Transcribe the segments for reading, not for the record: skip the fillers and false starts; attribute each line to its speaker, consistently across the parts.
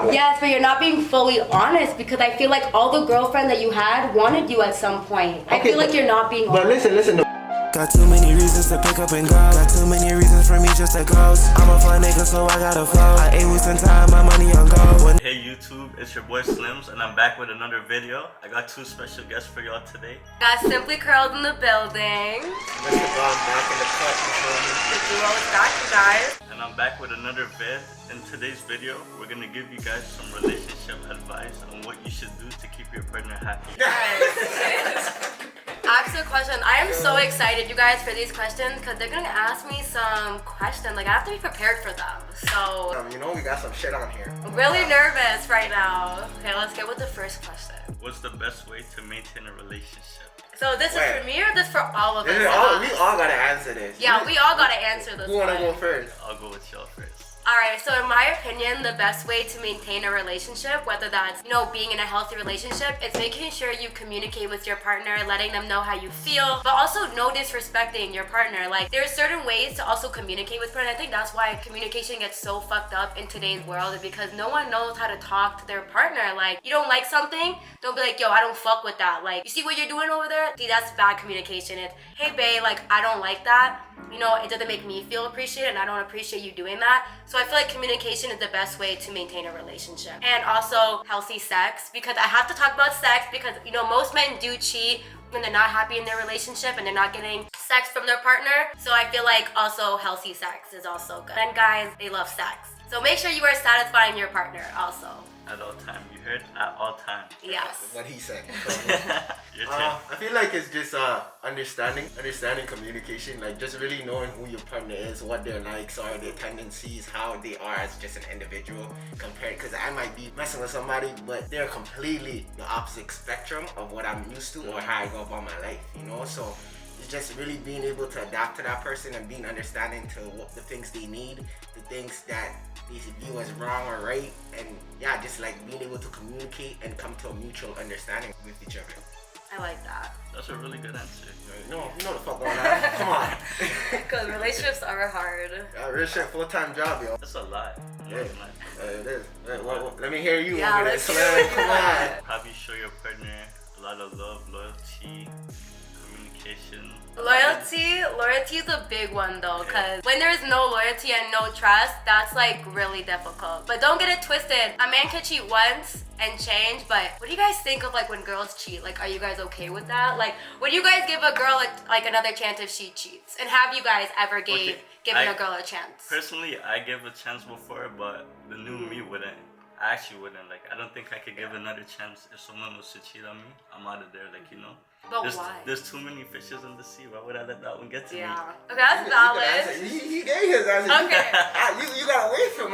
Speaker 1: Yes, but you're not being fully honest because I feel like all the girlfriend that you had wanted you at some point. I feel like you're not being honest.
Speaker 2: But listen. Got too many reasons to pick up and go. Got too many reasons for me just to ghost. I'm a fun nigga, so I gotta flow. I ain't wasting time, my money on gold.
Speaker 3: Hey YouTube, it's your boy Slims, and I'm back with another video. I got two special guests for y'all today.
Speaker 1: Got Simply Curls in the building.
Speaker 2: Mr. Bob back in the cut, you feel me?
Speaker 1: The duo is back, you guys.
Speaker 3: And I'm back with another vid. In today's video, we're gonna give you guys some relationship advice on what you should do to keep your partner happy.
Speaker 1: Ask a question. I am so excited, you guys, for these questions because they're gonna ask me some questions. Like, I have to be prepared for them. So,
Speaker 2: you know we got some shit on here.
Speaker 1: I'm really nervous right now. Okay, let's get with the first question.
Speaker 3: What's the best way to maintain a relationship?
Speaker 1: So this is for me or this for all of us?
Speaker 2: We all gotta answer this.
Speaker 1: Yeah, we all gotta answer this.
Speaker 2: Who wanna go first?
Speaker 3: I'll go with y'all first.
Speaker 1: Alright, so in my opinion, the best way to maintain a relationship, whether that's, being in a healthy relationship, it's making sure you communicate with your partner, letting them know how you feel, but also no disrespecting your partner. Like, there's certain ways to also communicate with partner. I think that's why communication gets so fucked up in today's world, is because no one knows how to talk to their partner. Like, you don't like something, don't be like, yo, I don't fuck with that. Like, you see what you're doing over there? See, that's bad communication. It's, hey babe, like, I don't like that. It doesn't make me feel appreciated and I don't appreciate you doing that. So I feel like communication is the best way to maintain a relationship. And also healthy sex, because I have to talk about sex because, most men do cheat when they're not happy in their relationship and they're not getting sex from their partner. So I feel like also healthy sex is also good. And guys, they love sex. So make sure you are satisfying your partner also.
Speaker 3: At all time. You heard? At all time.
Speaker 1: Yes.
Speaker 2: What he said.
Speaker 3: Your turn.
Speaker 2: I feel like it's just understanding communication, like just really knowing who your partner is, what their likes are, their tendencies, how they are as just an individual compared, because I might be messing with somebody but they're completely the opposite spectrum of what I'm used to or how I go about my life, so it's just really being able to adapt to that person and being understanding to what the things they need, the things that they view as wrong or right, and just like being able to communicate and come to a mutual understanding with each other.
Speaker 1: I like that.
Speaker 3: That's a really good answer.
Speaker 2: You know the fuck going on. Come on.
Speaker 1: Because relationships are hard.
Speaker 2: Relationship, full-time job, yo.
Speaker 3: That's a lot.
Speaker 2: Yeah, it is. Let me hear you.
Speaker 1: Yeah,
Speaker 2: over
Speaker 1: let's
Speaker 2: there.
Speaker 1: hear what you
Speaker 2: Come on.
Speaker 3: How do you show your partner a lot of love, loyalty, communication?
Speaker 1: Loyalty is a big one though, because when there's no loyalty and no trust, that's like really difficult. But don't get it twisted. A man can cheat once and change, but what do you guys think of like when girls cheat? Like, are you guys okay with that? Like, would you guys give a girl like another chance if she cheats? And have you guys ever given a girl a chance?
Speaker 3: Personally, I gave a chance before, but the new me wouldn't. I actually wouldn't. Like, I don't think I could give another chance if someone was to cheat on me. I'm out of there,
Speaker 1: But why?
Speaker 3: There's too many fishes in the sea. Why would I let that one get to me?
Speaker 1: Yeah. Okay, that's valid.
Speaker 2: He gave his answer.
Speaker 1: Okay.
Speaker 2: You gotta wait for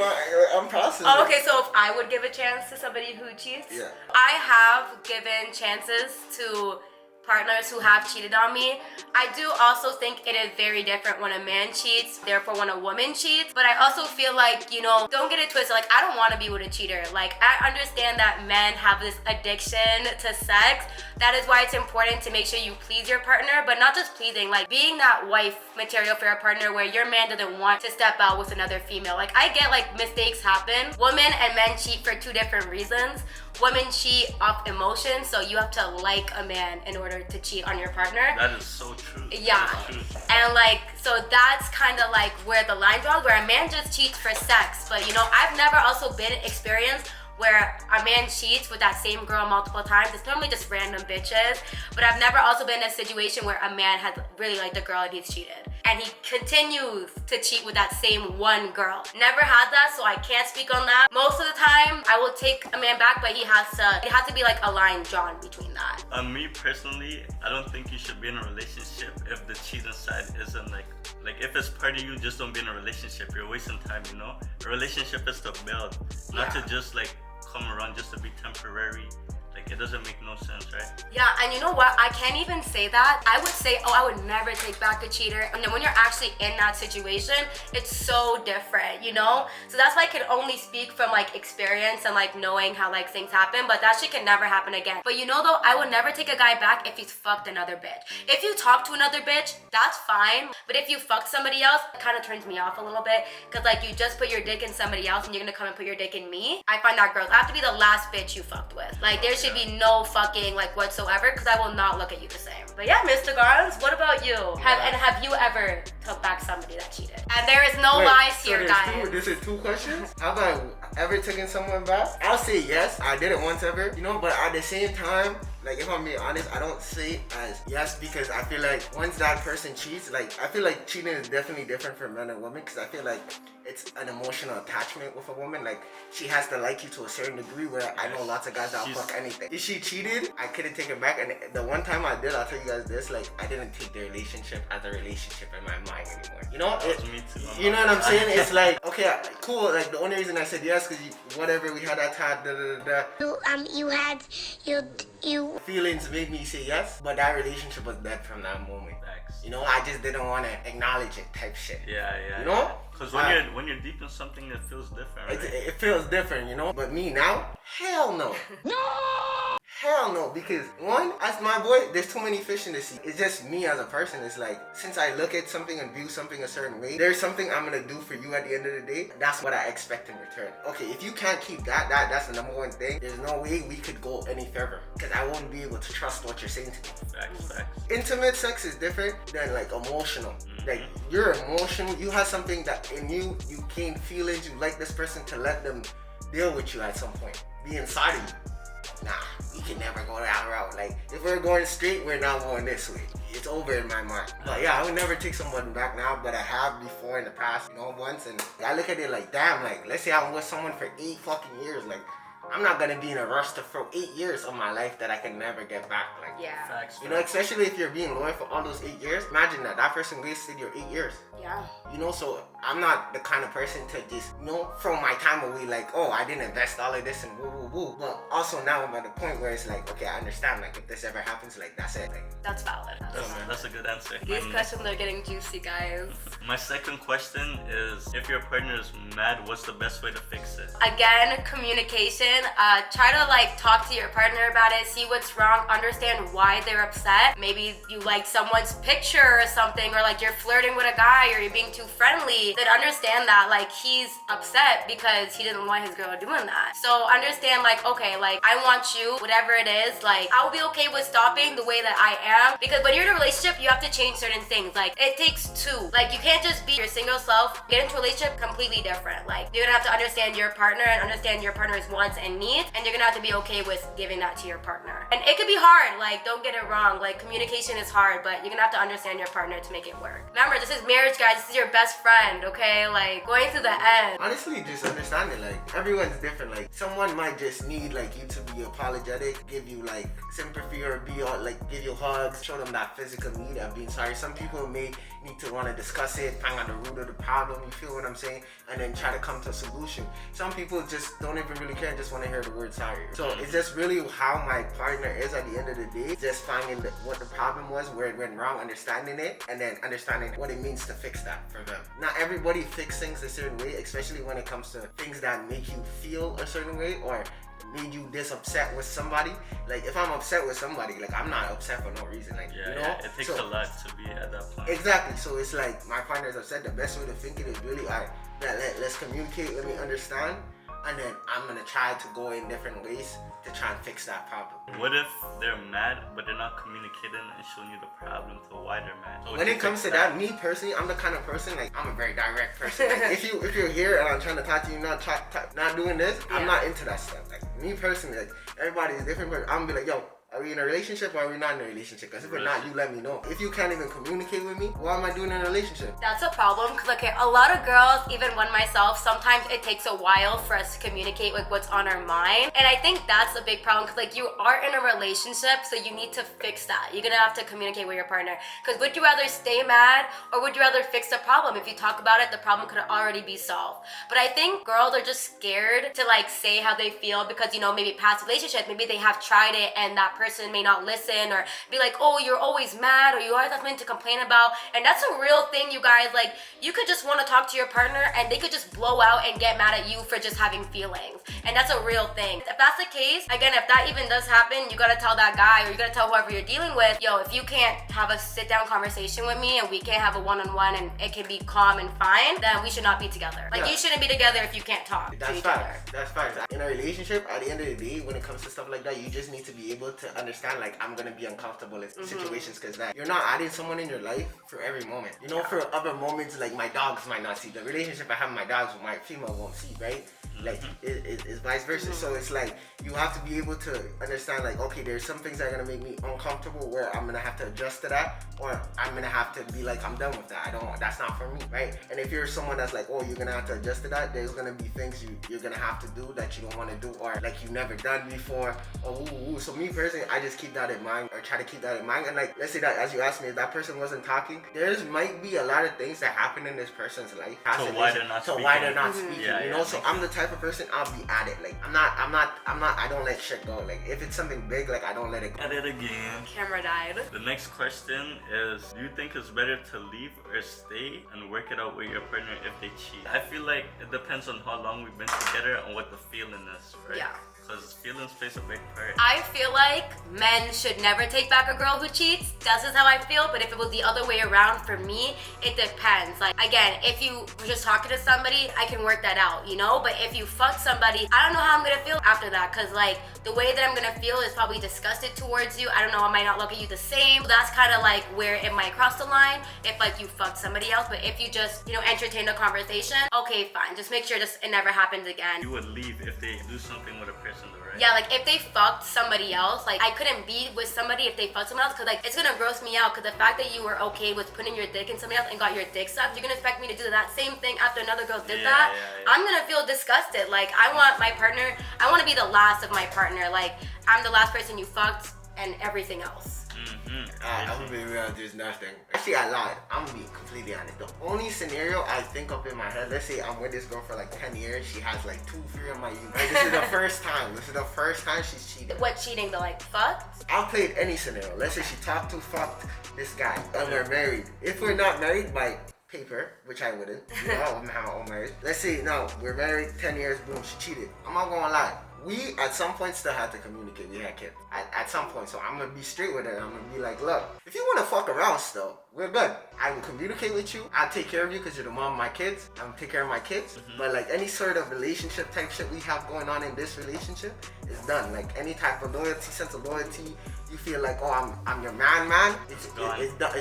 Speaker 2: I'm processing.
Speaker 1: Oh, okay, so if I would give a chance to somebody who cheats, I have given chances to partners who have cheated on me. I do also think it is very different when a man cheats, therefore when a woman cheats. But I also feel like, don't get it twisted. Like, I don't want to be with a cheater. Like, I understand that men have this addiction to sex. That is why it's important to make sure you please your partner, but not just pleasing, like being that wife material for your partner where your man doesn't want to step out with another female. Like, I get like mistakes happen. Women and men cheat for two different reasons. Women cheat off emotion, so you have to like a man in order to cheat on your partner.
Speaker 3: That is so true.
Speaker 1: Yeah. And like, so that's kind of like where the line draws, where a man just cheats for sex. But I've never also been experienced where a man cheats with that same girl multiple times. It's normally just random bitches. But I've never also been in a situation where a man has really liked the girl and he's cheated. And he continues to cheat with that same one girl. Never had that, so I can't speak on that. Most of the time, I will take a man back, but it has to be like a line drawn between that.
Speaker 3: Me personally, I don't think you should be in a relationship if the cheating side isn't like if it's part of you, just don't be in a relationship. You're wasting time, A relationship is to build, not to just like come around just to be temporary. Like, Like, it doesn't make no sense, right?
Speaker 1: Yeah, and you know what? I can't even say that. I would say, oh, I would never take back a cheater. And then when you're actually in that situation, it's so different, you know? So that's why I can only speak from like experience and like knowing how like things happen, but that shit can never happen again. But you know though, I would never take a guy back if he's fucked another bitch. If you talk to another bitch, that's fine. But if you fuck somebody else, it kind of turns me off a little bit. Cause like you just put your dick in somebody else and you're gonna come and put your dick in me. I find that girls have to be the last bitch you fucked with. Like there should be no fucking like whatsoever, cause I will not look at you the same. But yeah, Mr. Garlands, what about you? Have you ever took back somebody that cheated? And there is no lies here, guys.
Speaker 2: This is 2 questions. Have I ever taken someone back? I'll say yes. I did it once ever, you know, but at the same time, like if I'm being honest, I don't say it as yes because I feel like once that person cheats, like I feel like cheating is definitely different for men and women because I feel like it's an emotional attachment with a woman. Like she has to like you to a certain degree where I know lots of guys that'll fuck anything. If she cheated, I couldn't take it back. And the one time I did, I'll tell you guys this, like I didn't take the relationship as a relationship in my mind anymore. You know?
Speaker 3: Me too.
Speaker 2: You know what I'm saying? It's like, okay, cool. Like the only reason I said yes because whatever we had that time, you feelings made me say yes, but that relationship was dead from that moment.
Speaker 3: Facts.
Speaker 2: You know, I just didn't want to acknowledge it type shit.
Speaker 3: Yeah.
Speaker 2: You know?
Speaker 3: Because when you're deep in something, it feels different, right?
Speaker 2: It feels different, you know? But me now, hell no. No! Hell no, because one, as my boy, there's too many fish in the sea. It's just me as a person. It's like, since I look at something and view something a certain way, there's something I'm gonna do for you at the end of the day. That's what I expect in return. Okay, if you can't keep that's the number one thing. There's no way we could go any further because I won't be able to trust what you're saying to me.
Speaker 3: Facts.
Speaker 2: Intimate sex is different than like emotional. Like you're emotional, you have something that in you gain feelings, you like this person to let them deal with you at some point. Be inside of you. Nah, we can never go that route. Like, if we're going straight, we're not going this way. It's over in my mind. But yeah, I would never take someone back now, but I have before in the past, you know, once. And I look at it like, damn, like, let's say I'm with someone for 8 fucking years. Like, I'm not gonna be in a rush to throw 8 years of my life that I can never get back. Like,
Speaker 1: Yeah.
Speaker 3: Facts.
Speaker 2: you know, especially if you're being loyal for all those 8 years. Imagine that person wasted your 8 years.
Speaker 1: Yeah.
Speaker 2: You know, so I'm not the kind of person to just, you know, throw my time away like, oh, I didn't invest all of this and woo woo woo. But also now I'm at the point where it's like, okay, I understand, like if this ever happens, like that's it. Like,
Speaker 1: That's valid.
Speaker 3: That's a good answer.
Speaker 1: These questions are getting juicy, guys.
Speaker 3: My second question is, if your partner is mad, what's the best way to fix it?
Speaker 1: Again, communication. Try to like talk to your partner about it, see what's wrong, understand why they're upset. Maybe you like someone's picture or something, or like you're flirting with a guy or you're being too friendly. Then understand that like he's upset because he didn't want his girl doing that. So understand like, okay, like I want you, whatever it is, like I'll be okay with stopping the way that I am, because when you're in a relationship, you have to change certain things. Like it takes two. Like you can't just be your single self. Get into a relationship completely different. Like you're gonna have to understand your partner and understand your partner's wants and needs, and you're gonna have to be okay with giving that to your partner. And it could be hard, like don't get it wrong, like communication is hard, but you're gonna have to understand your partner to make it work. Remember, this is marriage, guys. This is your best friend, okay? Like going to the end.
Speaker 2: honestly, just understanding, like everyone's different. Like someone might just need like you to be apologetic, give you like sympathy, or be all like give you hugs, show them that physical need of being sorry. Some people may need to want to discuss it, find out the root of the problem, you feel what I'm saying, and then try to come to a solution. Some people just don't even really care, just want to hear the word sorry. So it's just really how my partner is at the end of the day, just finding what the problem was, where it went wrong, understanding it, and then understanding what it means to fix that for them. Not everybody fix things a certain way, especially when it comes to things that make you feel a certain way or made you this upset with somebody. Like if I'm upset with somebody, like I'm not upset for no reason. Like you know,
Speaker 3: it takes a lot to be at that point.
Speaker 2: Exactly. So it's like my partner's upset. The best way to think it is really, alright, let's communicate. Let me understand, and then I'm gonna try to go in different ways to try and fix that problem.
Speaker 3: What if they're mad, but they're not communicating and showing you the problem to why they're mad? So
Speaker 2: when it comes to that, me personally, I'm the kind of person, like I'm a very direct person. Like, if you're here and I'm trying to talk to you, not doing this, I'm not into that stuff. Like me personally, like everybody is different, but I'm gonna be like, yo, Are we in a relationship or are we not in a relationship? Because if we're not, you let me know. If you can't even communicate with me, what am I doing in a relationship?
Speaker 1: That's a problem, because okay, a lot of girls, even one myself, sometimes it takes a while for us to communicate with what's on our mind. And I think that's a big problem, because like you are in a relationship, so you need to fix that. You're gonna have to communicate with your partner. Because would you rather stay mad or would you rather fix the problem? If you talk about it, the problem could already be solved. But I think girls are just scared to like say how they feel because, you know, maybe past relationship, maybe they have tried it and that person may not listen, or be like, oh, you're always mad, or you always have something to complain about. And that's a real thing, you guys. Like, you could just want to talk to your partner and they could just blow out and get mad at you for just having feelings. And that's a real thing. If that's the case, again, if that even does happen, you gotta tell that guy, or you gotta tell whoever you're dealing with, yo, if you can't have a sit down conversation with me and we can't have a one-on-one and it can be calm and fine, then we should not be together. Like, you shouldn't be together if you can't talk to each other.
Speaker 2: That's facts. In a relationship, at the end of the day, when it comes to stuff like that, you just need to be able to understand, like, I'm gonna be uncomfortable in situations, because that you're not adding someone in your life for every moment. You know, for other moments, like my dogs might not see. The relationship I have with my dogs with my female won't see, right? Like, it's vice versa. So it's like, you have to be able to understand, like, okay, there's some things that are gonna make me uncomfortable where I'm gonna have to adjust to that, or I'm gonna have to be like, I'm done with that. That's not for me, right? And if you're someone that's like, oh, you're gonna have to adjust to that, there's gonna be things you're gonna have to do that you don't wanna do, or like you've never done before, or So me personally, I just keep that in mind, or try to keep that in mind. And like, let's say that, as you asked me, if that person wasn't talking, there's might be a lot of things that happen in this person's life.
Speaker 3: So why they're not speaking.
Speaker 2: You know, so I'm the type of person, I'll be at it. Like, I don't let shit go. Like, if it's something big, like, I don't let it go.
Speaker 3: At it again.
Speaker 1: Camera died.
Speaker 3: The next question is, do you think it's better to leave or stay and work it out with your partner if they cheat? I feel like it depends on how long we've been together and what the feeling is, right?
Speaker 1: Yeah.
Speaker 3: Because feelings plays a big part.
Speaker 1: I feel like men should never take back a girl who cheats. That's just how I feel. But if it was the other way around, for me, it depends. Like, again, if you were just talking to somebody, I can work that out, you know? But if you fuck somebody, I don't know how I'm gonna feel after that. Because, like, the way that I'm gonna feel is probably disgusted towards you. I don't know, I might not look at you the same. That's kind of like where it might cross the line if, like, you fucked somebody else. But if you just, you know, entertain a conversation, okay, fine. Just make sure it never happens again.
Speaker 3: You would leave if they do something with a person, though, right?
Speaker 1: Yeah, like, if they fucked somebody else, like, I couldn't be with somebody if they fucked someone else, because, like, it's gonna gross me out, because the fact that you were okay with putting your dick in somebody else and got your dick sucked, you're gonna expect me to do that same thing after another girl did that? Yeah. I'm gonna feel disgusted. Like, I want my partner, I want to be the last of my partner. Like, I'm the last person you fucked and everything else.
Speaker 2: I'm gonna be real, there's nothing. Actually, I lied. I'm gonna be completely honest. The only scenario I think of in my head, let's say I'm with this girl for like 10 years, she has like 2-3 of my youth. Like, this is the first time. This is the first time she's cheated.
Speaker 1: What cheating though? Like, fucked?
Speaker 2: I'll play it any scenario. Let's say she fucked this guy, and we're married. If we're not married by paper, which I wouldn't, you know, I wouldn't have my own marriage. Let's say, no, we're married 10 years, boom, she cheated. I'm not gonna lie. We, at some point, still had to communicate. We had kids. At some point. So I'm going to be straight with her. I'm going to be like, look, if you want to fuck around still, we're good. I will communicate with you. I'll take care of you because you're the mom of my kids. I'm going to take care of my kids. But, like, any sort of relationship type shit we have going on in this relationship is done. Like, any type of loyalty, sense of loyalty, you feel like, oh, I'm your man, it's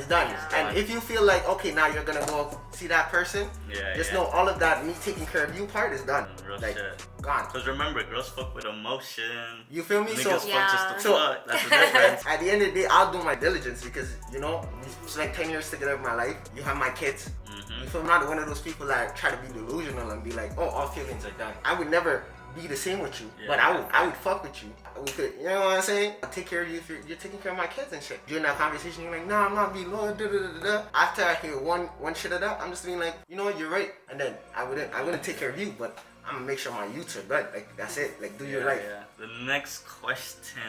Speaker 2: done. And if you feel like, okay, now you're going to go see that person, just know all of that, me taking care of you part is done.
Speaker 3: Real
Speaker 2: like,
Speaker 3: shit.
Speaker 2: Gone.
Speaker 3: Because remember, girls fuck with emotion.
Speaker 2: You feel me?
Speaker 3: Niggas fuck just to
Speaker 2: so
Speaker 3: fuck. That's the difference.
Speaker 2: At the end of the day, I'll do my diligence because, you know, it's like 10 years together of my life. You have my kids. You feel me? I'm not one of those people that try to be delusional and be like, oh, all feelings are done. I would never be the same with you, but I would fuck with you. We could, you know what I'm saying? I'll take care of you if you're taking care of my kids and shit. During that conversation, you're like, nah, I'm not being loyal, After I hear one shit of that, I'm just being like, you know what, you're right. And then I wouldn't take care of you, but I'm gonna make sure my youths are good. Like, that's it. Like, do your life.
Speaker 3: The next question.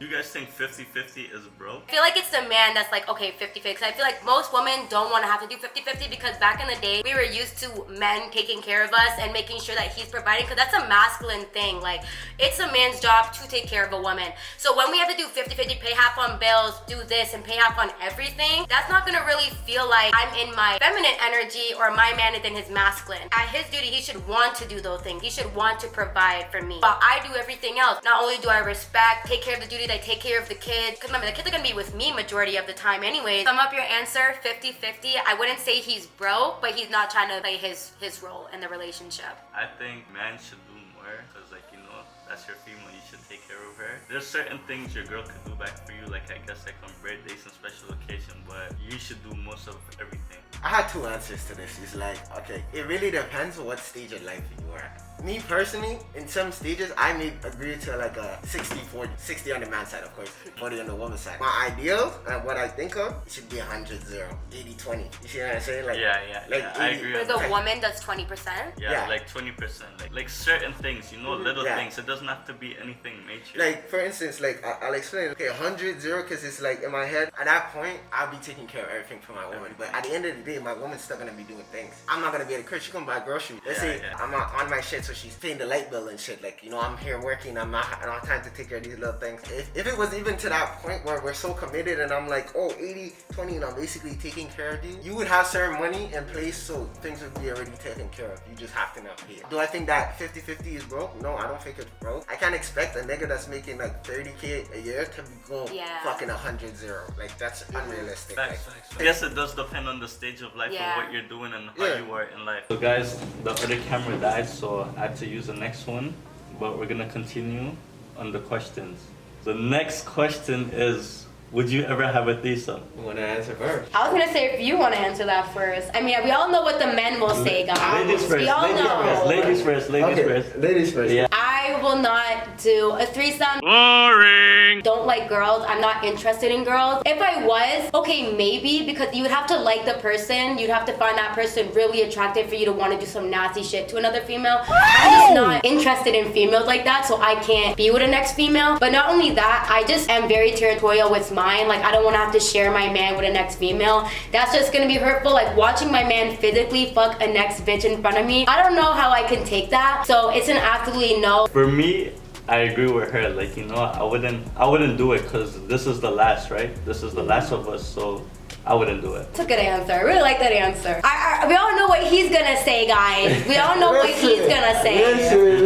Speaker 3: You guys think 50-50 is broke?
Speaker 1: I feel like it's the man that's like, okay, 50-50. Because I feel like most women don't want to have to do 50-50 because back in the day, we were used to men taking care of us and making sure that he's providing, because that's a masculine thing. Like, it's a man's job to take care of a woman. So when we have to do 50-50, pay half on bills, do this, and pay half on everything, that's not going to really feel like I'm in my feminine energy or my man is in his masculine. At his duty, he should want to do those things. He should want to provide for me. But I do everything else. Not only do I respect, take care of the duties, I take care of the kids. Because remember, the kids are gonna be with me majority of the time anyway. Sum up your answer, 50-50. I wouldn't say he's broke, but he's not trying to play his role in the relationship.
Speaker 3: I think man should do more, because like, you know, that's your female, you should take care of her. There's certain things your girl could do back for you, like I guess like on birthdays and special occasion, but you should do most of everything.
Speaker 2: I had two answers to this. It's like, okay, it really depends on what stage of life you are at. Me personally, in some stages, I may agree to like a 60-40, 60 on the man's side, of course, 40 on the woman's side. My ideal and what I think of, it should be 100-0, 80-20. You see what I'm saying? Like,
Speaker 3: yeah, I agree.
Speaker 1: For the woman, that's 20%?
Speaker 3: Yeah, like 20%. Like certain things, you know, little things. It doesn't have to be anything major.
Speaker 2: Like, for instance, like, I'll explain, okay, 100-0, because it's like, in my head, at that point, I'll be taking care of everything for my woman. But at the end of the day, my woman's still gonna be doing things. I'm not gonna be at the crib. She's gonna buy groceries. Let's say I'm not on my shit, so she's paying the light bill and shit. Like, you know, I'm here working. I don't have time to take care of these little things. If it was even to that point where we're so committed and I'm like, oh, 80-20, and I'm basically taking care of you, you would have certain money in place, so things would be already taken care of. You just have to not pay it. Do I think that 50-50 is broke? No, I don't think it's broke. I can't expect a nigga that's making like 30K a year to be going fucking 100-0. Like, that's unrealistic.
Speaker 3: Facts. I guess it does depend on the stage of life of what you're doing and how you are in life. So guys, the other camera died, so I had to use the next one, but we're gonna continue on the questions. The next question is, would you ever have a threesome?
Speaker 2: You want to answer first?
Speaker 1: I was gonna say, if you want to answer that first. I mean, we all know what the men will say, guys.
Speaker 3: Ladies first.
Speaker 1: We all know.
Speaker 3: Ladies first.
Speaker 2: Ladies first.
Speaker 3: Yeah.
Speaker 1: I will not do a threesome.
Speaker 3: Boring.
Speaker 1: Don't like girls. I'm not interested in girls. If I was, okay, maybe, because you would have to like the person. You'd have to find that person really attractive for you to want to do some nasty shit to another female. I'm just not interested in females like that, so I can't be with a next female. But not only that, I just am very territorial with mine. Like, I don't want to have to share my man with a next female. That's just gonna be hurtful. Like, watching my man physically fuck a next bitch in front of me, I don't know how I can take that. So it's an absolutely no.
Speaker 3: For me, I agree with her. Like, you know, I wouldn't do it, because this is the last, right? This is the last of us, so I wouldn't do it.
Speaker 1: It's a good answer. I really like that answer. We all know what he's gonna say, guys. We all know what he's gonna say.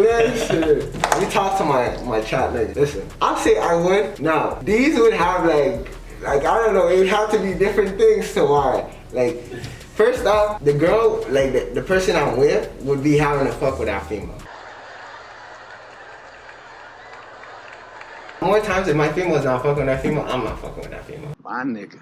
Speaker 2: Listen. Let me talk to my chat niggas. Listen, I'll say I would. Now, these would have like I don't know, it would have to be different things to why. Like, first off, the girl, like the person I'm with would be having to fuck with that female. More times if my female's not fucking with that female, I'm not fucking with that female.
Speaker 4: My nigga.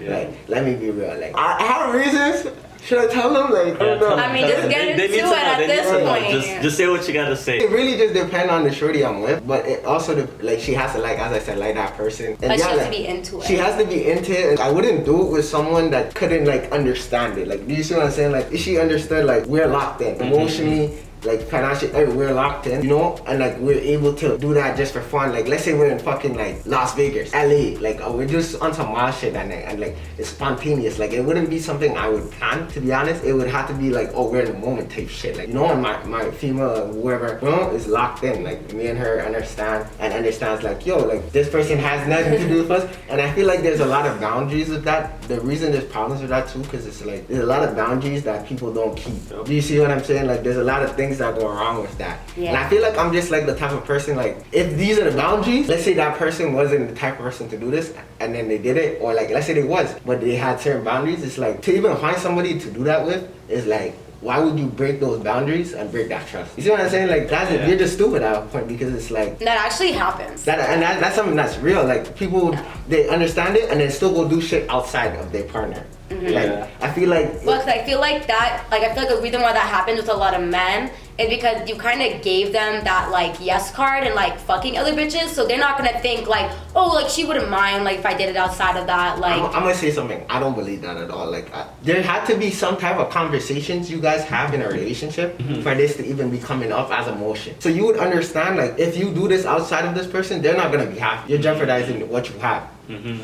Speaker 2: Like, let me be real. Like, I have reasons. Should I tell them? Like, I don't know.
Speaker 1: I mean, just get into it at this point.
Speaker 3: Just say what you gotta say.
Speaker 2: It really just depends on the shorty I'm with, but it also, like, she has to, like, as I said, like that person. And
Speaker 1: but
Speaker 2: yeah,
Speaker 1: she has
Speaker 2: like,
Speaker 1: to be into it.
Speaker 2: She has to be into it. I wouldn't do it with someone that couldn't, like, understand it. Like, do you see what I'm saying? Like, if she understood, like, we're locked in emotionally, like, financially, we're locked in, you know, and like we're able to do that just for fun. Like, let's say we're in fucking like Las Vegas, LA, like we're just on some wild shit that night, and like it's spontaneous. Like, it wouldn't be something I would plan, to be honest. It would have to be like, oh, we're in the moment type shit. Like, you know, and my female or whoever, you know, is locked in. Like, me and her understand and understands, like, yo, like this person has nothing to do with us. And I feel like there's a lot of boundaries with that. The reason there's problems with that too, because it's like there's a lot of boundaries that people don't keep. Do you see what I'm saying? Like, there's a lot of things that go wrong with that. Yeah. And I feel like I'm just like the type of person, like, if these are the boundaries, let's say that person wasn't the type of person to do this and then they did it, or like, let's say they was, but they had certain boundaries, it's like, to even find somebody to do that with is like, why would you break those boundaries and break that trust? You see what I'm saying? Like, you're just stupid at a point, because it's like...
Speaker 1: That actually happens.
Speaker 2: That's something that's real. Like, people, they understand it and then still go do shit outside of their partner. Like, I feel like...
Speaker 1: Well, cause I feel like the reason why that happens with a lot of men is because you kind of gave them that, like, yes card and, like, fucking other bitches, so they're not gonna think, like, oh, like, she wouldn't mind, like, if I did it outside of that, like...
Speaker 2: I'm gonna say something. I don't believe that at all. Like, there had to be some type of conversations you guys have in a relationship for this to even be coming up as emotion. So you would understand, like, if you do this outside of this person, they're not gonna be happy. You're jeopardizing what you have.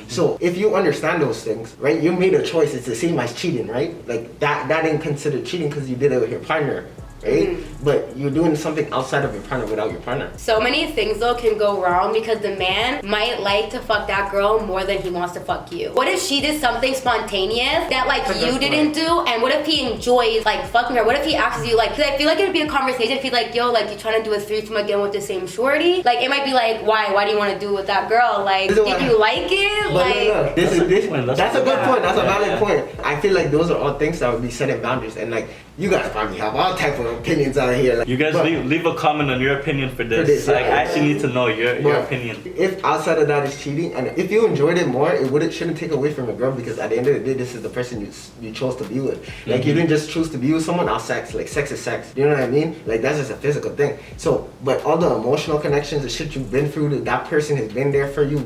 Speaker 2: So if you understand those things, right, you made a choice. It's the same as cheating, right? Like, that ain't considered cheating because you did it with your partner. right? But you're doing something outside of your partner without your partner.
Speaker 1: So many things though can go wrong because the man might like to fuck that girl more than he wants to fuck you. What if she did something spontaneous that like you didn't do? And what if he enjoys like fucking her? What if he asks you like, cause I feel like it'd be a conversation if he's like, yo, like you trying to do a threesome again with the same shorty? Like it might be like, why do you want to do it with that girl? Like, did you like it? Like,
Speaker 2: that's a good point. That's a valid point. I feel like those are all things that would be setting boundaries, and like you guys probably have all type of opinions out here. Like,
Speaker 3: you guys leave a comment on your opinion for this. Like, I actually need to know your opinion.
Speaker 2: If outside of that is cheating, and if you enjoyed it more, shouldn't take away from a girl, because at the end of the day, this is the person you chose to be with. Like you didn't just choose to be with someone else. Sex, like sex is sex. You know what I mean? Like that's just a physical thing. So, but all the emotional connections, the shit you've been through, that person has been there for you.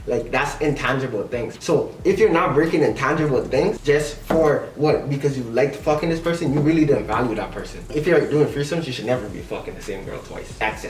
Speaker 2: Like that's intangible things. So if you're not breaking intangible things just for what? Because you liked fucking this person, you really didn't value that person. If you're doing threesomes, you should never be fucking the same girl twice. That's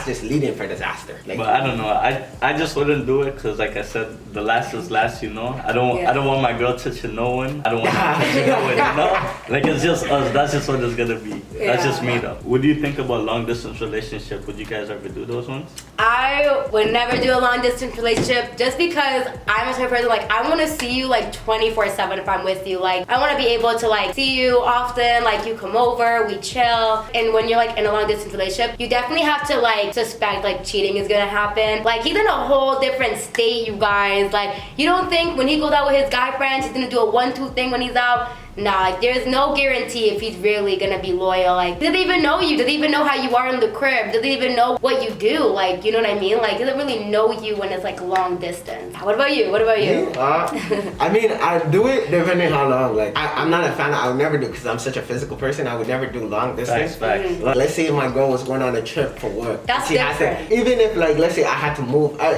Speaker 2: just leading for disaster. Like,
Speaker 3: but I don't know. I just wouldn't do it because, like I said, the last is last. You know, I don't want my girl touching no one. I don't want her touching no one. You know, like it's just us. That's just what it's gonna be. That's just me though. What do you think about long distance relationship? Would you guys ever do those ones?
Speaker 1: I would never do a long distance relationship just because I'm a type of person like I want to see you like 24/7 if I'm with you. Like I want to be able to like see you often, like you come over, we chill. And when you're like in a long distance relationship, you definitely have to like suspect like cheating is gonna happen. Like he's in a whole different state, you guys. Like you don't think when he goes out with his guy friends, he's gonna do a 1-2 thing when he's out? Nah, like there's no guarantee if he's really gonna be loyal. Like, does he even know you? Does he even know how you are in the crib? Does he even know what you do? Like, you know what I mean? Like, does he really know you when it's like long distance? What about you?
Speaker 2: I mean, I do it depending how long. Like, I'm not a fan. I would never do, because I'm such a physical person. I would never do long distance.
Speaker 3: Facts.
Speaker 2: Like, let's say my girl was going on a trip for work.
Speaker 1: That's different.
Speaker 2: Even if like, let's say I had to move, I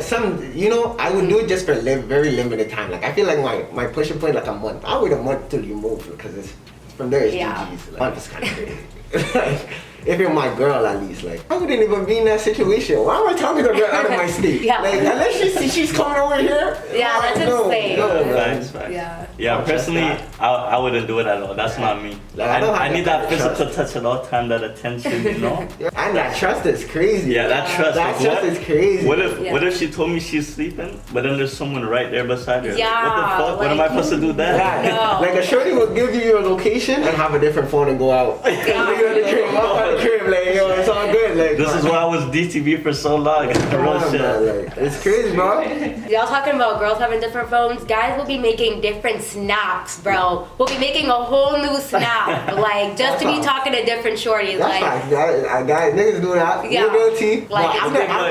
Speaker 2: would do it just for very limited time. Like, I feel like my pushing point like a month. I wait a month till you move, because it's from there it's GG's. Like, month is kind of crazy. Like, if you're my girl, at least, like, I wouldn't even be in that situation. Why am I talking to her out of my state? Like, unless she's coming over here.
Speaker 1: Yeah, that's insane.
Speaker 3: Facts. Yeah, personally, I wouldn't do it at all. That's not me. Like, I need that physical touch at all time, that attention, you know?
Speaker 2: And that trust is crazy.
Speaker 3: Yeah, that trust.
Speaker 2: That trust is crazy.
Speaker 3: What if she told me she's sleeping, but then there's someone right there beside her?
Speaker 1: Yeah.
Speaker 3: What the fuck? What am I supposed to do then?
Speaker 2: Yeah. Like, a shorty will give you your location and have a different phone and go out. Crib, like, yo, it's all good. Like,
Speaker 3: this is why I was DTV for so long. Real shit.
Speaker 2: Like, it's crazy, bro.
Speaker 1: Y'all talking about girls having different phones? Guys will be making different snaps, bro. We'll be making a whole new snap, like just to be talking to different shorties.
Speaker 2: That's
Speaker 1: like,
Speaker 2: guys, niggas do that.
Speaker 1: Yeah.
Speaker 2: Like,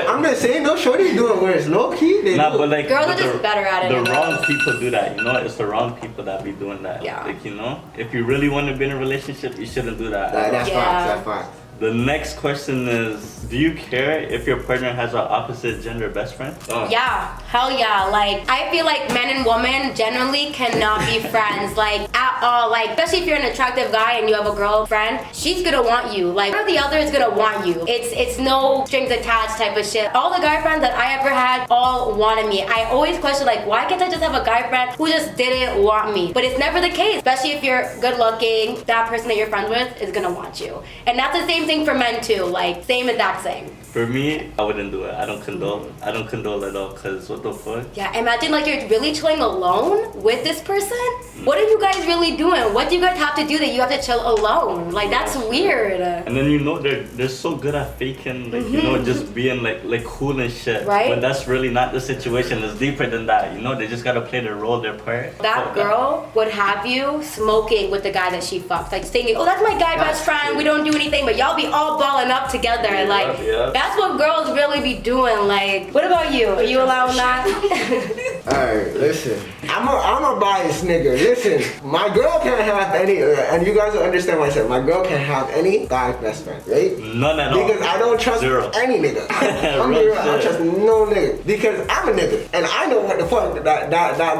Speaker 2: I'm not saying no shorties doing where it's low key.
Speaker 3: But like,
Speaker 1: girls are just better at it.
Speaker 3: The wrong people do that. You know, it's the wrong people that be doing that.
Speaker 1: Yeah.
Speaker 3: Like, you know, if you really want to be in a relationship, you shouldn't do that.
Speaker 2: That's facts.
Speaker 3: The next question is, do you care if your partner has an opposite gender best friend?
Speaker 1: Yeah, hell yeah. Like, I feel like men and women generally cannot be friends, like, at all. Like, especially if you're an attractive guy and you have a girlfriend, she's gonna want you. Like, one or the other is gonna want you. It's no strings attached type of shit. All the guy friends that I ever had all wanted me. I always question, like, why can't I just have a guy friend who just didn't want me? But it's never the case. Especially if you're good looking, that person that you're friends with is gonna want you. And that's the same thing for men too, like same exact thing.
Speaker 3: For me, I wouldn't do it. I don't condole at all, cause what the fuck?
Speaker 1: Yeah, imagine like you're really chilling alone with this person. What are you guys really doing? What do you guys have to do that you have to chill alone? Like, that's weird.
Speaker 3: And then, you know, they're so good at faking, like, you know, just being like cool and shit.
Speaker 1: Right?
Speaker 3: But that's really not the situation. It's deeper than that. You know, they just gotta play their role, their part.
Speaker 1: That girl would have you smoking with the guy that she fucks, like saying, oh, that's my guy best friend. We don't do anything, but y'all be all balling up together. Like, that's what girls really be doing. Like, what about you? Are you allowing that?
Speaker 2: Alright, listen. I'm a biased nigga. Listen, my girl can't have any, and you guys will understand what I said. My girl can't have any guy best friend, right?
Speaker 3: None at all.
Speaker 2: Because I don't trust any nigga. I'm real, I don't trust no nigga. Because I'm a nigga, and I know what the fuck that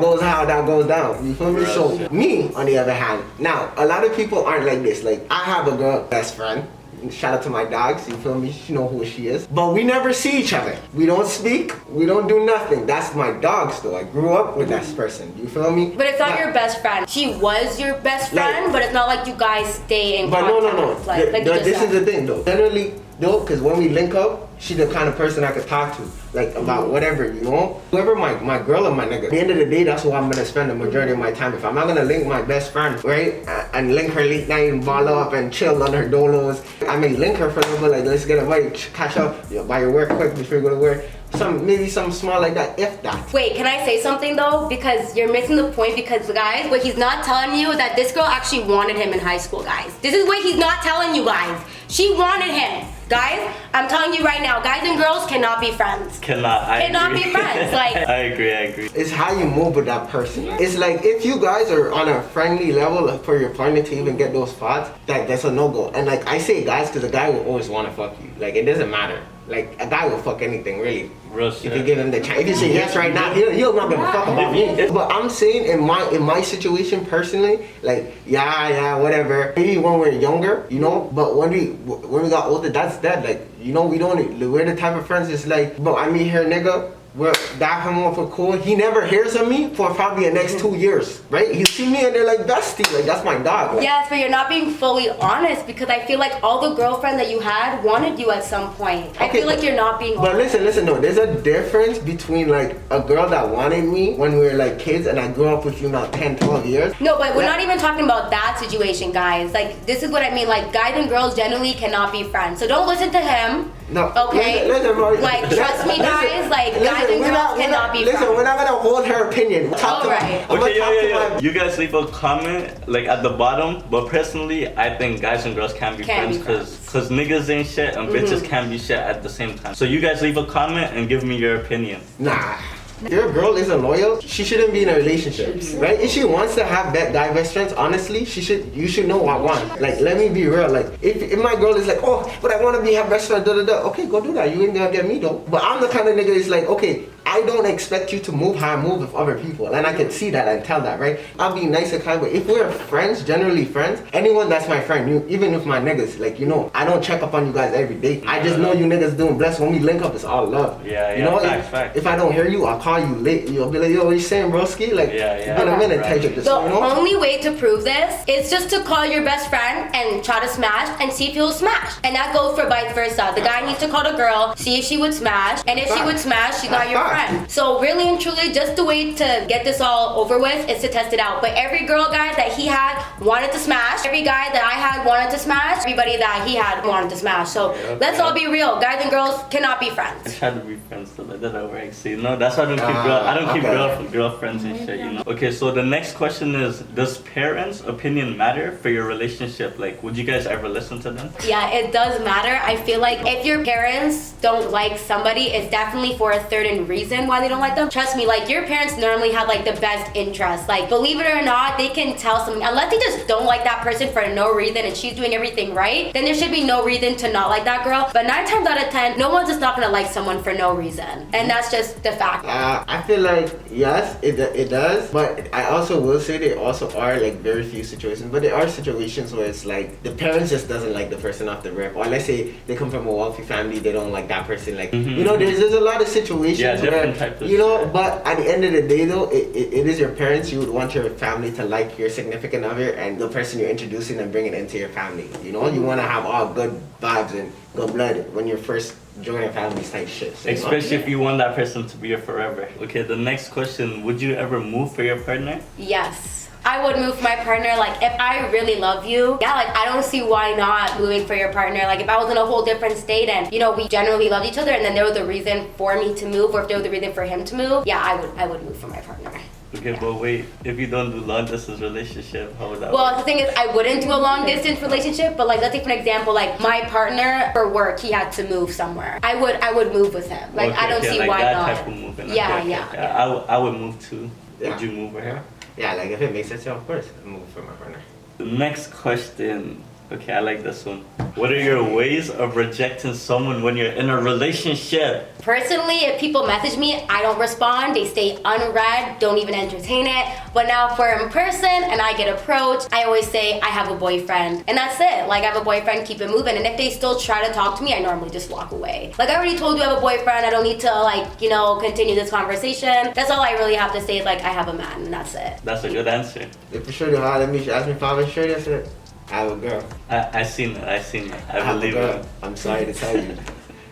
Speaker 2: goes, how that goes down. You feel me? So me, on the other hand, now a lot of people aren't like this. Like, I have a girl best friend. Shout out to my dogs, you feel me? She know who she is. But we never see each other. We don't speak, we don't do nothing. That's my dogs though. I grew up with that person, you feel me?
Speaker 1: But it's not your best friend. She was your best friend, but it's not like you guys stay in contact.
Speaker 2: But no. This is the thing though. Generally, though, because when we link up, she's the kind of person I could talk to, like about whatever, you know? Whoever my girl or my nigga. At the end of the day, that's what I'm gonna spend the majority of my time. If I'm not gonna link my best friend, right, and link her late night and ball up and chill on her dolos, I may link her for a little bit, like let's get a bite, catch up, buy your work quick before you go to work. Maybe something small like that, if that.
Speaker 1: Wait, can I say something though? Because you're missing the point, because guys, what he's not telling you is that this girl actually wanted him in high school, guys. This is what he's not telling you guys. She wanted him. Guys, I'm telling you right now, guys and girls cannot be friends.
Speaker 3: Cannot
Speaker 1: be friends. Like,
Speaker 3: I agree.
Speaker 2: It's how you move with that person. It's like if you guys are on a friendly level for your partner to even get those thoughts, that's a no-go. And like I say guys, because a guy will always want to fuck you. Like it doesn't matter. Like a guy will fuck anything really.
Speaker 3: Real
Speaker 2: shit. If you give him the chance. If you say yes right now, he'll not give a fuck about me. But I'm saying in my situation personally, like yeah, whatever. Maybe when we're younger, you know. But when we got older, that's dead. Like you know, we're the type of friends. It's like, but I meet her nigga. We're that him off for cool. He never hears of me for probably the next 2 years, right? He see me and they're like bestie, like that's my dog. Like.
Speaker 1: Yes, but you're not being fully honest, because I feel like all the girlfriends that you had wanted you at some point. Okay, I feel like you're not being honest.
Speaker 2: But listen, no, there's a difference between like a girl that wanted me when we were like kids and I grew up with you now 10, 12 years.
Speaker 1: No, but we're not even talking about that situation, guys. Like this is what I mean, like guys and girls generally cannot be friends. So don't listen to him.
Speaker 2: No.
Speaker 1: Okay.
Speaker 2: Listen,
Speaker 1: like trust me, guys. Like guys and girls cannot be friends.
Speaker 2: Listen, we're not gonna hold her opinion.
Speaker 3: Okay, you guys leave a comment like at the bottom. But personally, I think guys and girls can be friends because niggas ain't shit and bitches can be shit at the same time. So you guys leave a comment and give me your opinion.
Speaker 2: Nah. If your girl isn't loyal, she shouldn't be in a relationship, right? If she wants to have that guy best friends, honestly, you should know what I want. Like, let me be real. Like, if my girl is like, oh, but I want to be her best friend, okay, go do that. You ain't gonna get me though. But I'm the kind of nigga that's like, okay, I don't expect you to move how I move with other people, and I can see that and tell that, right? I'll be nice and kind, but if we're friends, generally friends, anyone that's my friend, even if my niggas, like, you know, I don't check up on you guys every day. I just know you niggas doing blessed. When we link up, it's all love.
Speaker 3: Yeah,
Speaker 2: you know,
Speaker 3: fact.
Speaker 2: If I don't hear you, I'll call you late. You'll be like, yo, what you saying, broski? Like, it's been a minute, type of this,
Speaker 1: the
Speaker 2: you know?
Speaker 1: only way to prove this is just to call your best friend and try to smash and see if he'll smash. And that goes for vice versa. The guy needs to call the girl, see if she would smash, and if she would smash, she's not your friend. So really and truly, just the way to get this all over with is to test it out. But every girl, guys, that he had wanted to smash. Every guy that I had wanted to smash. Everybody that he had wanted to smash. So let's all be real. Guys and girls cannot be friends.
Speaker 3: I try to be friends, so that doesn't work. See, no, that's why I don't keep girlfriends and shit, you know. Okay, so the next question is, does parents' opinion matter for your relationship? Like, would you guys ever listen to them?
Speaker 1: Yeah, it does matter. I feel like if your parents don't like somebody, it's definitely for a certain reason why they don't like them. Trust me, like your parents normally have like the best interest. Like, believe it or not, they can tell something. Unless they just don't like that person for no reason and she's doing everything right, then there should be no reason to not like that girl. But 9 times out of 10, no one's just not gonna like someone for no reason. And that's just the fact.
Speaker 2: I feel like, yes, it does. But I also will say there also are like very few situations. But there are situations where it's like the parents just doesn't like the person off the rip. Or let's say they come from a wealthy family, they don't like that person. Like, you know, there's a lot of situations where, you know, but at the end of the day though, it is your parents. You would want your family to like your significant other and the person you're introducing and bringing into your family. You know, you want to have all good vibes and good blood when you're first joining families type shit. So,
Speaker 3: especially if you want that person to be your forever. Okay, the next question, would you ever move for your partner?
Speaker 1: Yes. I would move for my partner. Like, if I really love you, yeah, like I don't see why not moving for your partner. Like, if I was in a whole different state and, you know, we generally loved each other and then there was a reason for me to move, or if there was a reason for him to move, yeah, I would move for my partner.
Speaker 3: Okay, yeah. But wait, if you don't do long distance relationship, how would that
Speaker 1: work?
Speaker 3: The
Speaker 1: thing is, I wouldn't do a long distance relationship, but like, let's take for an example, like my partner for work, he had to move somewhere. I would move with him. Like, okay, I don't see
Speaker 3: like
Speaker 1: why
Speaker 3: that
Speaker 1: not.
Speaker 3: Type of moving.
Speaker 1: Yeah,
Speaker 3: okay,
Speaker 1: yeah,
Speaker 3: okay.
Speaker 1: yeah.
Speaker 3: I would move too. Yeah. Would you move with her?
Speaker 2: Yeah, like if it makes sense, yeah, of course, I'll move for my partner.
Speaker 3: The next question, Okay, I like this one. What are your ways of rejecting someone when you're in a relationship?
Speaker 1: Personally, if people message me, I don't respond. They stay unread, don't even entertain it. But now if we're in person and I get approached, I always say I have a boyfriend. And that's it. Like, I have a boyfriend, keep it moving. And if they still try to talk to me, I normally just walk away. Like, I already told you I have a boyfriend. I don't need to, like, you know, continue this conversation. That's all I really have to say is, like, I have a man, and that's it.
Speaker 3: That's a good answer.
Speaker 2: If Shorty hollered at me, she asked me if I'm a Shorty, I said, I have a girl.
Speaker 3: I seen it. I believe it.
Speaker 2: I'm sorry to tell you.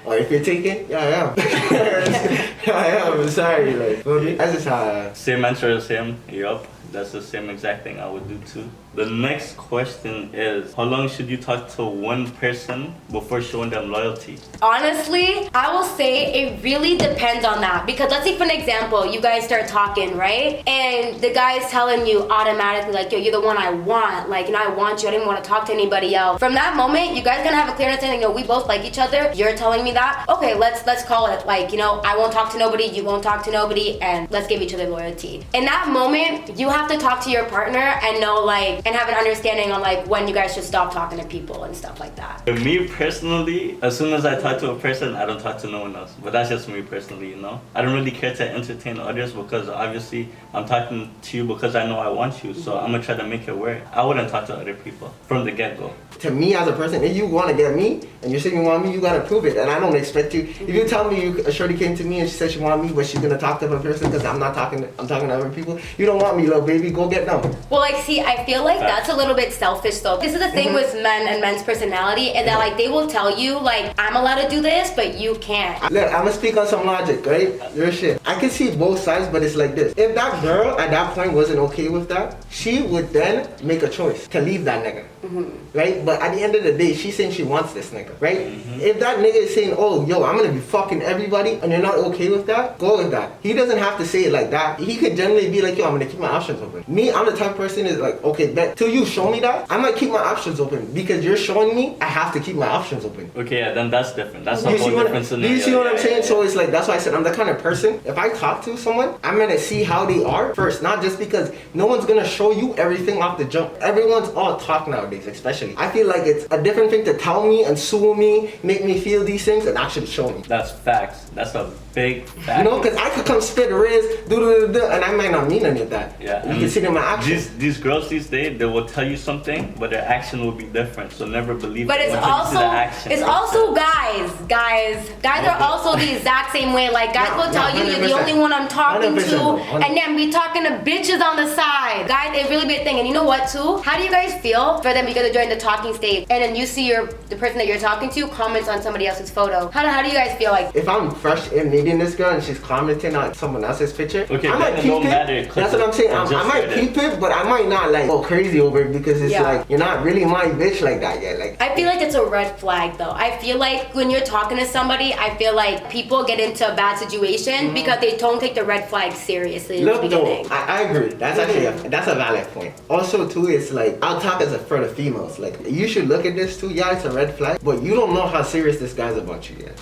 Speaker 2: Or if you're taken, yeah, I am. Yeah, I am. I'm sorry. Like, that's just how.
Speaker 3: Same answer as him. Yup. That's the same exact thing I would do too. The next question is, how long should you talk to one person before showing them loyalty?
Speaker 1: Honestly, I will say it really depends on that. Because let's say for an example, you guys start talking, right? And the guy is telling you automatically, like, yo, you're the one I want. Like, you know, I want you. I didn't want to talk to anybody else. From that moment, you guys gonna have a clear understanding, you know, we both like each other. You're telling me that. Okay, let's call it, like, you know, I won't talk to nobody, you won't talk to nobody, and let's give each other loyalty. In that moment, you have to talk to your partner and know, like, and have an understanding on, like, when you guys should stop talking to people and stuff like that.
Speaker 3: For me personally, as soon as I talk to a person, I don't talk to no one else. But that's just me personally, you know? I don't really care to entertain others because obviously I'm talking to you because I know I want you. So I'm gonna try to make it work. I wouldn't talk to other people from the get-go.
Speaker 2: To me as a person, if you want to get me and you're saying you want me, you gotta prove it. And I don't expect you. If you tell me a Shorty came to me and she said she wanted me, but she's gonna talk to a person because I'm talking to other people, you don't want me, little baby. Go get them.
Speaker 1: Well, like, see, I feel like that's a little bit selfish though. This is the thing with men and men's personality, and that, like, they will tell you, like, I'm allowed to do this, but you can't.
Speaker 2: Look, I'm gonna speak on some logic, right? Your shit. I can see both sides, but it's like this. If that girl at that point wasn't okay with that, she would then make a choice to leave that nigga. Right? But at the end of the day, she's saying she wants this nigga, right? If that nigga is saying, oh, yo, I'm gonna be fucking everybody, and you're not okay with that, go with that. He doesn't have to say it like that. He could generally be like, yo, I'm gonna keep my options open. Me, I'm the type of person is like, okay, bet till you show me that, I might keep my options open because you're showing me I have to keep my options open.
Speaker 3: Okay, yeah, then that's different. That's a whole different scenario.
Speaker 2: Do you see what I'm saying? So it's like, that's why I said I'm the kind of person, if I talk to someone, I'm gonna see how they are first, not just because no one's gonna show you everything off the jump. Everyone's all talk nowadays, especially. I feel like it's a different thing to tell me and sue me, make me feel these things, and actually show me.
Speaker 3: That's facts. That's a big fact.
Speaker 2: You know, because I could come spit riz, and I might not mean any of that.
Speaker 3: Yeah.
Speaker 2: You can see it in my actions.
Speaker 3: These girls these days, they will tell you something, but their action will be different. So never believe.
Speaker 1: But it's also guys are also the exact same way. Like, guys will tell you you're the only one I'm talking to, and then be talking to bitches on the side. Guys, it really be a thing. And you know what too? How do you guys feel for them because they're during the talking stage, and then you see the person that you're talking to comments on somebody else's photo? How do you guys feel like?
Speaker 2: If I'm fresh in meeting this girl and she's commenting on someone else's picture,
Speaker 3: okay,
Speaker 2: I might peep it. That's what I'm saying. I might peep it, but I might not like go crazy over it because it's like you're not really my bitch like that yet. Like,
Speaker 1: I feel like it's a red flag though. I feel like when you're talking to somebody, I feel like people get into a bad situation because they don't take the red flag seriously in the beginning.
Speaker 2: I agree. That's actually that's a valid point. Also too, it's like, I'll talk as a for the females. Like, you should look at this too. Yeah, it's a red flag, but you don't know how serious this guy's about you yet.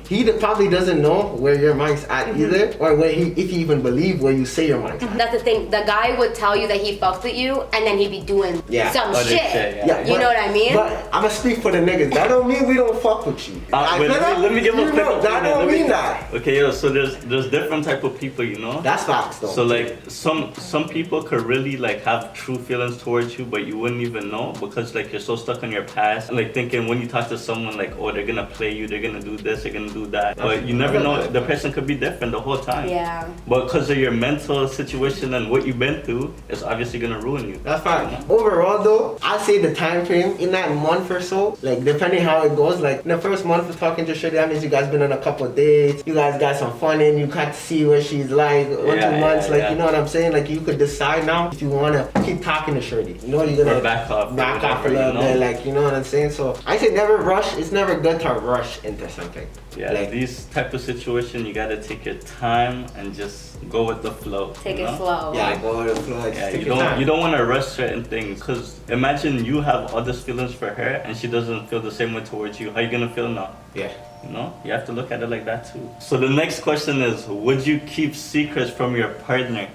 Speaker 2: He probably doesn't know where your mind's at either, or if he even believe where you say your mind's at.
Speaker 1: That's the thing. The guy would tell you that he fucks with you, and then he'd be doing some shit. You know what I mean?
Speaker 2: But I'm gonna speak for the niggas. That don't mean we don't fuck with you.
Speaker 3: Let me give a quick opinion.
Speaker 2: That don't mean that.
Speaker 3: Okay, yo, so there's different type of people, you know?
Speaker 2: That's facts though.
Speaker 3: So like some people could really like have true feelings towards you, but you wouldn't even know because like you're so stuck on your past, like thinking when you talk to someone like, oh, they're gonna play you, they're gonna do this, they're gonna do that. But you never know, the person could be different the whole time.
Speaker 1: Yeah.
Speaker 3: But because of your mental situation and what you've been through, it's obviously gonna ruin you.
Speaker 2: That's fine. Overall though, I say the time frame in that month or so, like depending how it goes, like in the first month of talking to Shorty, that means you guys been on a couple of dates, you guys got some fun in, you got to see what she's like, 1 2 months, like you know what I'm saying? Like you could decide now if you wanna keep talking to Shorty. You know you're gonna
Speaker 3: back off
Speaker 2: a little bit, like you know what I'm saying? So I say never rush. It's never good to rush into something.
Speaker 3: Yeah, like these type of situation, you gotta take your time and just go with the flow.
Speaker 1: Take it slow.
Speaker 2: Yeah, go with the flow.
Speaker 3: Yeah, you don't want to rush certain things, because imagine you have all these feelings for her and she doesn't feel the same way towards you. How you gonna feel now?
Speaker 2: Yeah.
Speaker 3: You know, you have to look at it like that too. So the next question is, would you keep secrets from your partner?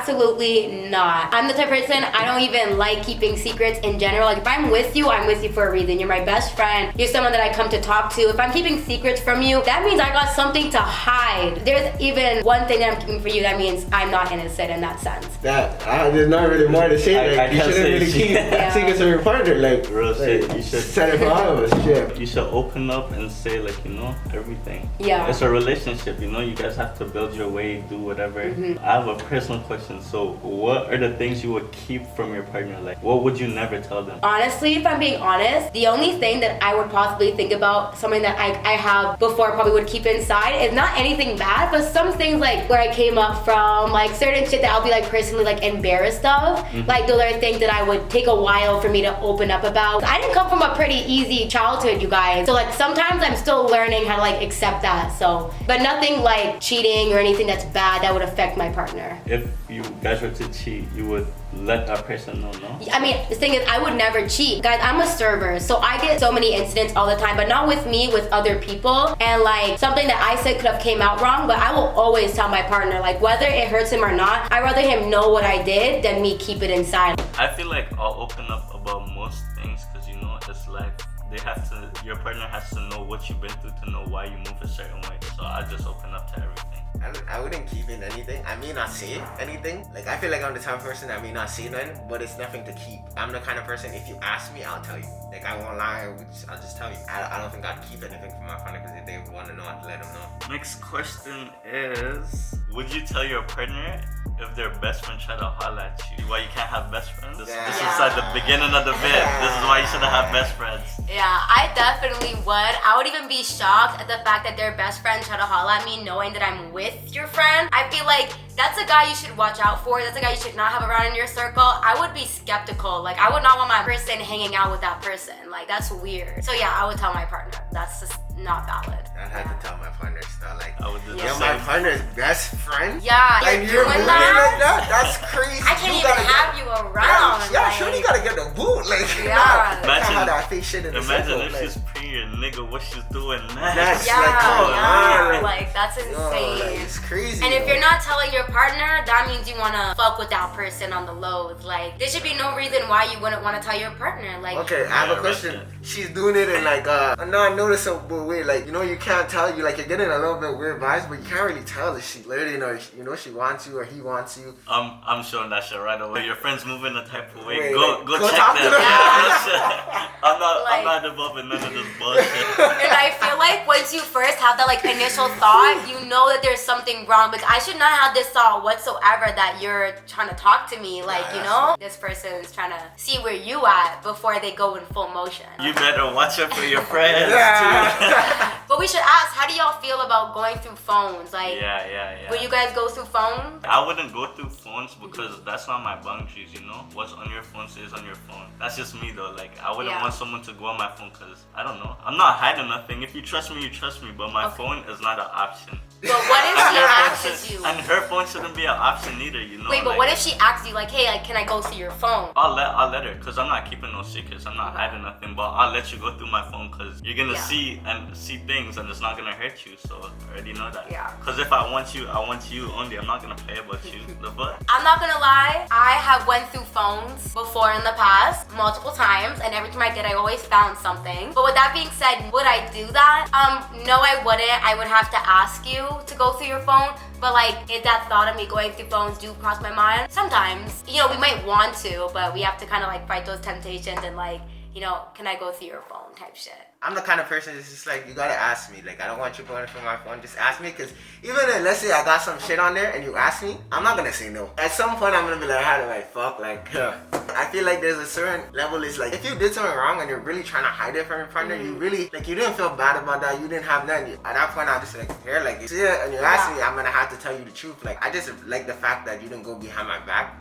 Speaker 1: Absolutely not. I'm the type of person, I don't even like keeping secrets in general. Like if I'm with you for a reason. You're my best friend. You're someone that I come to talk to. If I'm keeping secrets from you, that means I got something to hide. There's even one thing that I'm keeping for you, that means I'm not innocent in that sense.
Speaker 2: There's not really more to say. Like, you shouldn't really keep secrets from your partner. Like,
Speaker 3: real shit. You should
Speaker 2: set it for all of us. Shit.
Speaker 3: You should open up and say, like, you know, everything.
Speaker 1: Yeah.
Speaker 3: It's a relationship, you know. You guys have to build your way, do whatever. I have a personal question. So, what are the things you would keep from your partner? Like, what would you never tell them?
Speaker 1: Honestly, if I'm being honest, the only thing that I would possibly think about, something that I have before probably would keep inside, is not anything bad, but some things like where I came up from, like certain shit that I'll be like personally like embarrassed of. Like those are things that I would take a while for me to open up about. I didn't come from a pretty easy childhood, you guys. So like sometimes I'm still learning how to like accept that. So, but nothing like cheating or anything that's bad that would affect my partner.
Speaker 3: If you guys were to cheat, you would let that person know, no?
Speaker 1: I mean, the thing is, I would never cheat. Guys, I'm a server, so I get so many incidents all the time, but not with me, with other people. And like, something that I said could have came out wrong, but I will always tell my partner, like whether it hurts him or not, I'd rather him know what I did than me keep it inside.
Speaker 3: I feel like I'll open up about most things because, you know, it's life. Your partner has to know what you've been through to know why you move a certain way. So I just open up to everything.
Speaker 2: I wouldn't keep in anything. I may not say anything. Like, I feel like I'm the type of person that may not say nothing, but it's nothing to keep. I'm the kind of person, if you ask me, I'll tell you. Like, I won't lie, I'll just tell you. I don't think I'd keep anything from my partner, because if they want to know, I'd let them know.
Speaker 3: Next question is, would you tell your partner if their best friend tried to holler at you? Why you can't have best friends? This is like the beginning of the bit. This is why you shouldn't have best friends.
Speaker 1: Yeah, I definitely would. I would even be shocked at the fact that their best friend tried to holler at me knowing that I'm with your friend. I feel like that's a guy you should watch out for. That's a guy you should not have around in your circle. I would be skeptical. Like, I would not want my person hanging out with that person. Like, that's weird. So yeah, I would tell my partner. That's just not valid.
Speaker 2: I'd have to tell my partner stuff like,
Speaker 3: I would do the
Speaker 2: you're
Speaker 3: same.
Speaker 2: my partner's best friend?
Speaker 1: Yeah,
Speaker 2: Like, you're
Speaker 1: doing
Speaker 2: moving like that? That's crazy.
Speaker 1: I can't even have you around.
Speaker 2: Yeah, sure, you gotta get the boot. Like,
Speaker 1: Yeah.
Speaker 2: Imagine that fake shit in the
Speaker 3: Imagine
Speaker 2: circle,
Speaker 3: if
Speaker 2: like,
Speaker 3: she's pre nigga, what she's doing next.
Speaker 2: That's
Speaker 1: Yeah,
Speaker 2: like, come on.
Speaker 1: like that's insane.
Speaker 2: Like, it's crazy.
Speaker 1: And if you're not telling your partner, that means you wanna fuck with that person on the low. Like, there should be no reason why you wouldn't want to tell your partner. Like,
Speaker 2: okay, I have a question. She's doing it in like a non-noticeable way. Like, you know, you can't tell. You like, you're getting a little bit weird vibes, but you can't really tell if she flirting or, you know, she wants you or he wants you.
Speaker 3: I'm showing that shit right away. Your friends moving the type of way.
Speaker 2: Wait,
Speaker 3: go check
Speaker 2: talk
Speaker 3: them.
Speaker 2: to them.
Speaker 3: I'm
Speaker 1: Like-
Speaker 3: not involved in none of this bullshit.
Speaker 1: and I feel like once you first have that like initial thought, you know that there's something wrong. Because I should not have this thought whatsoever that you're trying to talk to me. Like, you know, this person's trying to see where you at before they go in full motion.
Speaker 3: You better watch out for your friends
Speaker 2: Yeah.
Speaker 1: But we should ask, how do y'all feel about going through phones? Like,
Speaker 3: too. Yeah.
Speaker 1: will you guys go through phones?
Speaker 3: I wouldn't go through phones because that's not my boundaries, you know? What's on your phone stays on your phone. That's just me though. Like, I wouldn't want someone to go on my phone because, I don't know. I'm not hiding nothing. If you trust me, you trust me. But my phone is not an option.
Speaker 1: But what if she asks you?
Speaker 3: And her phone shouldn't be an option either, you know?
Speaker 1: Wait, but
Speaker 3: like,
Speaker 1: what if she asks you, like, hey, like, can I go through your phone?
Speaker 3: I'll let her, because I'm not keeping no secrets. I'm not hiding nothing, but I'll let you go through my phone because you're going to see things and it's not going to hurt you. So I already know that.
Speaker 1: Yeah.
Speaker 3: Because if I want you only. I'm not going to play about you. The fuck?
Speaker 1: I'm not gonna lie, I have went through phones before in the past, multiple times, and every time I did, I always found something. But with that being said, would I do that? No, I wouldn't. I would have to ask you to go through your phone. But like, if that thought of me going through phones do cross my mind, sometimes, you know, we might want to, but we have to kind of like fight those temptations and like, you know, can I go through your phone type shit.
Speaker 2: I'm the kind of person that's just like, you gotta ask me. Like, I don't want you going through my phone. Just ask me, because even if, let's say I got some shit on there and you ask me, I'm not gonna say no. At some point, I'm gonna be like, how do I fuck? Like, I feel like there's a certain level. It's like, if you did something wrong and you're really trying to hide it from your partner, you really, like, you didn't feel bad about that. You didn't have none. At that point, I'm just like, here, like, you see it and you ask me, I'm gonna have to tell you the truth. Like, I just like the fact that you didn't go behind my back.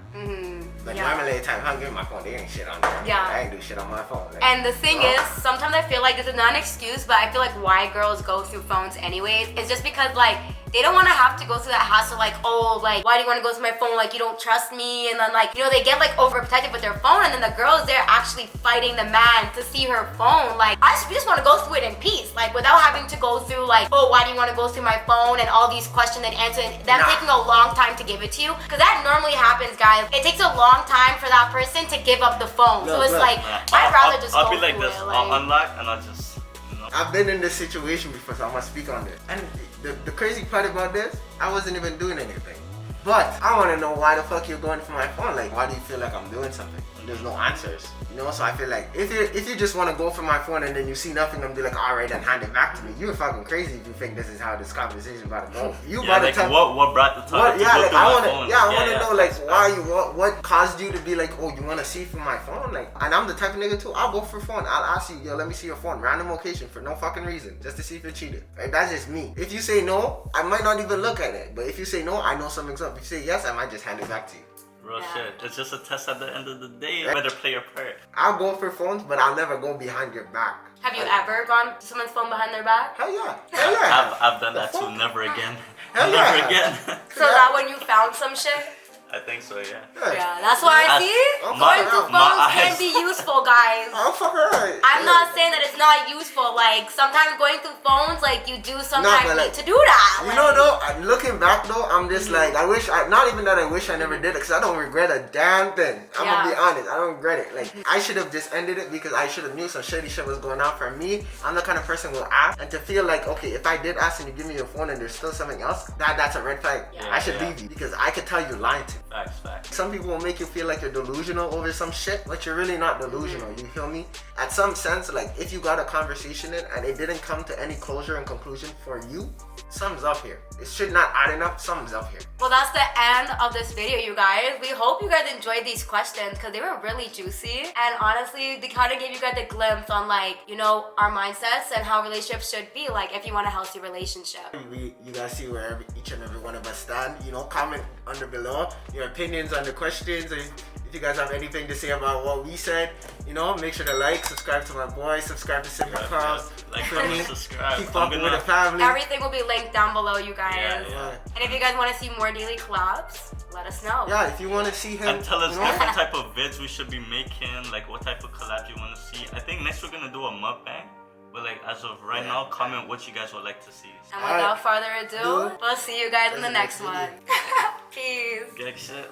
Speaker 2: But normally, the time I'm giving my phone, there ain't shit on there.
Speaker 1: Yeah.
Speaker 2: I ain't do shit on my phone. Like,
Speaker 1: and the thing is, sometimes I feel like this is not an excuse, but I feel like why girls go through phones anyways is just because like they don't want to have to go through that hassle like, oh, like, why do you want to go through my phone? Like, you don't trust me. And then like, you know, they get like overprotective with their phone, and then the girl is there actually fighting the man to see her phone. Like, we just want to go through it in peace, like without having to go through like, oh, why do you want to go through my phone and all these questions and answers, and them taking a long time to give it to you, because that normally happens, guys. It takes a long time for that person to give up the phone. So it's like, I'd rather just
Speaker 3: I'll
Speaker 1: go
Speaker 3: be like
Speaker 1: through
Speaker 3: this.
Speaker 1: it.
Speaker 3: I'll unlock and I'll just, you know.
Speaker 2: I've been in this situation before, so I'm gonna speak on this. And the crazy part about this, I wasn't even doing anything. But I want to know why the fuck you're going for my phone. Like, why do you feel like I'm doing something? There's no answers, you know. So I feel like if you just want to go for my phone and then you see nothing, I'm be like, all right, then hand it back to me. You're fucking crazy if you think this is how this conversation about to go. You
Speaker 3: yeah, like what brought the topic?
Speaker 2: I want to know like why you what caused you to be like, oh, you want to see from my phone? Like, and I'm the type of nigga too. I'll go for phone. I'll ask you, yo, let me see your phone, random occasion for no fucking reason, just to see if you're cheated. Right? That's just me. If you say no, I might not even look at it. But if you say no, I know something's up. If you say yes, I might just hand it back to you.
Speaker 3: Real shit. It's just a test at the end of the day. You better play your part.
Speaker 2: I'll go for phones, but I'll never go behind your back.
Speaker 1: Have you ever gone to someone's phone behind their back?
Speaker 2: Hell yeah. Hell yeah.
Speaker 3: I've done that too. Never again.
Speaker 2: Hell
Speaker 3: Never
Speaker 2: yeah.
Speaker 3: again.
Speaker 1: So that when you found some shit?
Speaker 3: I think so, yeah.
Speaker 1: Yeah, that's why I see. Going to phones can be useful, guys.
Speaker 2: I'm fucking right.
Speaker 1: I'm not saying that it's not useful. Like, sometimes going through phones, like, you do sometimes need to do that.
Speaker 2: You know, though, looking back, though, I'm just like, I wish, not even that I wish I never did it, because I don't regret a damn thing. I'm going to be honest. I don't regret it. Like, I should have just ended it because I should have knew some shitty shit was going on. For me, I'm the kind of person who will ask, and to feel like, okay, if I did ask and you give me your phone and there's still something else, that's a red flag.
Speaker 1: Yeah.
Speaker 2: I should leave you, because I could tell you're lying to me.
Speaker 3: Facts.
Speaker 2: Some people will make you feel like you're delusional over some shit, but you're really not delusional, you feel me? At some sense, like, if you got a conversation in and it didn't come to any closure and conclusion for you, something's up here. It should not add up, something's up here.
Speaker 1: Well, that's the end of this video, you guys. We hope you guys enjoyed these questions because they were really juicy. And honestly, they kind of gave you guys a glimpse on, like, you know, our mindsets and how relationships should be, like, if you want a healthy relationship.
Speaker 2: You guys see where each and every one of us stand. You know, comment under below your opinions on the questions. And if you guys have anything to say about what we said, you know, make sure to like, subscribe to my boy, subscribe to SIMPLYKURLSS.
Speaker 3: Like, subscribe.
Speaker 2: Keep up with the family.
Speaker 1: Everything will be linked down below, you guys.
Speaker 3: Yeah.
Speaker 1: And if you guys want to see more daily collabs, let us know.
Speaker 2: Yeah, if you want to see him.
Speaker 3: And tell us different type of vids we should be making, like what type of collab you want to see. I think next we're going to do a mukbang. But like as of right now, comment what you guys would like to see.
Speaker 1: And without further ado, we'll see you guys in the next one. Peace.
Speaker 3: Get shit.